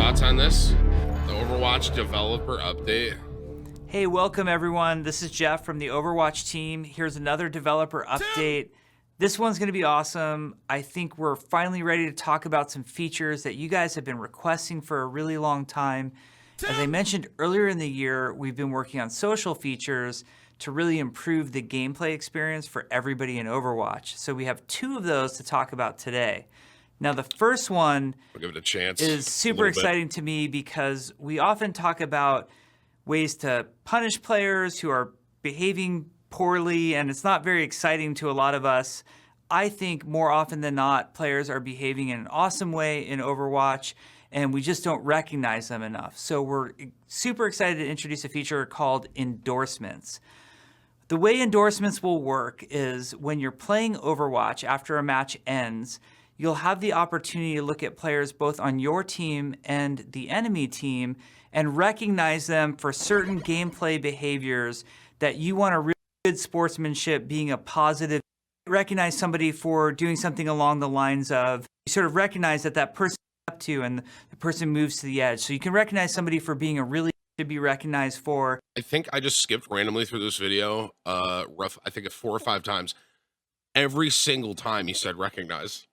thoughts on this? The Overwatch developer update. Hey, welcome everyone. This is Jeff from the Overwatch team. Here's another developer update. This one's going to be awesome. I think we're finally ready to talk about some features that you guys have been requesting for a really long time. As I mentioned earlier in the year, we've been working on social features to really improve the gameplay experience for everybody in Overwatch. So we have two of those to talk about today. Now, the first one I'll give it a chance. Is super exciting to me because we often talk about ways to punish players who are behaving poorly, and it's not very exciting to a lot of us. I think more often than not, players are behaving in an awesome way in Overwatch, and we just don't recognize them enough. So we're super excited to introduce a feature called endorsements. The way endorsements will work is when you're playing Overwatch after a match ends, you'll have the opportunity to look at players both on your team and the enemy team and recognize them for certain gameplay behaviors that you want a really good sportsmanship, being a positive. Recognize somebody for doing something along the lines of, you sort of recognize that that person up to and the person moves to the edge. So you can recognize somebody for being a really to be recognized for. I think I just skipped randomly through this video, I think 4 or 5 times. Every single time he said recognize.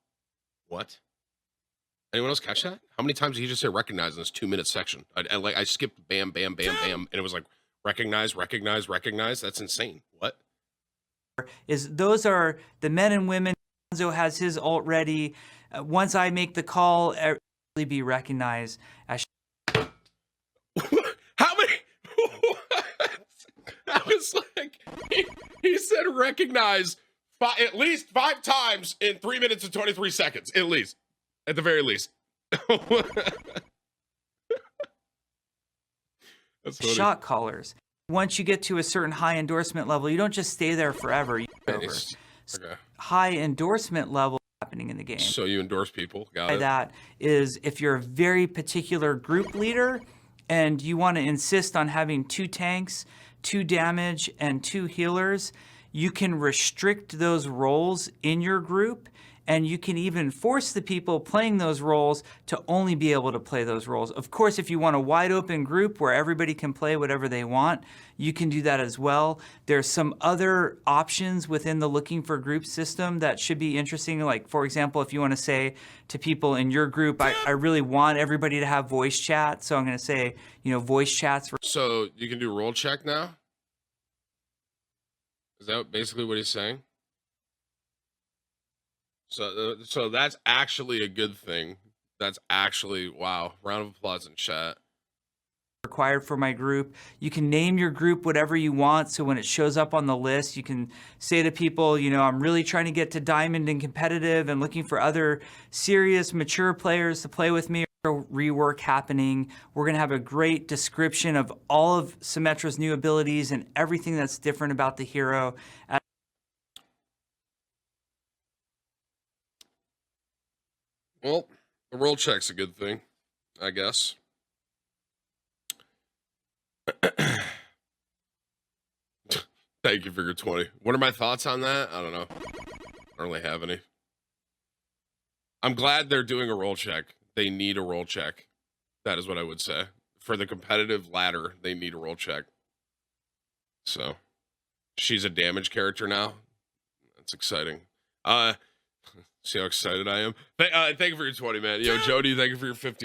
What? Anyone else catch that? How many times did he just say recognize in this 2-minute section? I skipped bam, bam, bam, bam, and it was like recognize, recognize, recognize. That's insane. What? Those are the men and women. Hanzo has his ult ready. Once I make the call, really be recognized. How many? I was like, he said recognize at least 5 times in 3 minutes and 23 seconds, at least, at the very least. That's funny. Shot callers. Once you get to a certain high endorsement level, you don't just stay there forever. Okay. High endorsement level happening in the game. So you endorse people. Got it. That is if you're a very particular group leader and you want to insist on having 2 tanks, 2 damage, and 2 healers, you can restrict those roles in your group, and you can even force the people playing those roles to only be able to play those roles. Of course, if you want a wide open group where everybody can play whatever they want, you can do that as well. There's some other options within the looking for group system that should be interesting. Like, for example, if you want to say to people in your group, I really want everybody to have voice chat. So I'm going to say, voice chats. So you can do role check now? Is that basically what he's saying? So that's actually a good thing. That's actually, wow. Round of applause in chat. Required for my group. You can name your group whatever you want, so when it shows up on the list, you can say to people, I'm really trying to get to Diamond and competitive and looking for other serious, mature players to play with me. Rework happening. We're going to have a great description of all of Symmetra's new abilities and everything that's different about the hero. Well, the role check's a good thing, I guess. Thank you for your 20. What are my thoughts on that? I don't know. I don't really have any. I'm glad they're doing a role check. They need a role check. That is what I would say. For the competitive ladder, they need a role check. So, she's a damage character now. That's exciting. See how excited I am? Thank you for your 20, man. Yo, Jody, thank you for your 50.